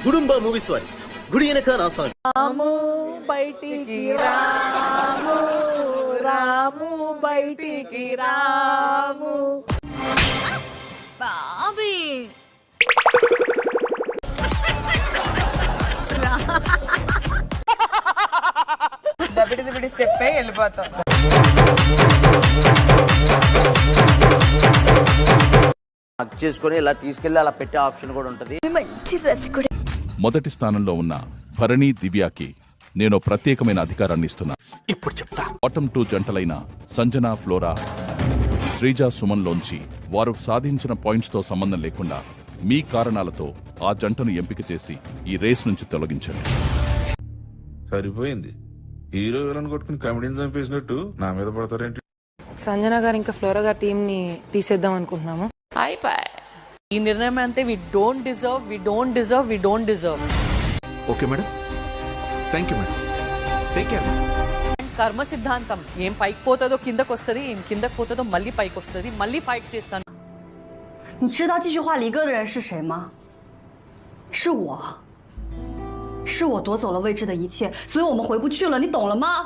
Gudumba movies వారి గుడి వెనక నా సాంగ్. రాము బయటికి రాము, రాము బయటికి రాము. బాబీ దబిడి దిబిడి స్టెప్ వెళ్ళిపోతాం. హక్ చేసుకొని ఇలా తీసుకెళ్లి అలా పెట్టే ఆప్షన్ కూడా ఉంటది. మొదటి స్థానంలో ఉన్న భరణి దివ్యాకి నేను ప్రత్యేకమైన అధికారాన్ని ఇస్తున్నా. ఇప్పుడు చెప్తా. బాటమ్ 2 జంటలైన సంజన, ఫ్లోరా, శ్రీజ, సుమన్లోంచి వారు సాధించిన పాయింట్స్ తో సంబంధం లేకుండా మీ కారణాలతో ఆ జంటను ఎంపిక చేసి ఈ రేస్ నుంచి తొలగించండి. సరిపోయింది. హీరో విలన్ కొట్టుకుని కమెడీని చంపేసినట్టు నా మీద పడతారేంటి? సంజన గారు ఇంకా ఫ్లోరా గారి టీం ని తీసేద్దాం అనుకుంటున్నాము. ఈ నిర్ణయం అంతే. We don't deserve. Okay madam, thank you madam, take care. కర్మ సిద్ధాంతం. ఏం పైకి పోతుందో కిందకు వస్తుంది, ఏం కిందకు పోతుందో మళ్ళీ పైకి వస్తుంది. మళ్ళీ ఫైట్ చేస్తాను.你知道继续画离歌的人是谁吗？是我，是我夺走了未知的一切，所以我们回不去了，你懂了吗？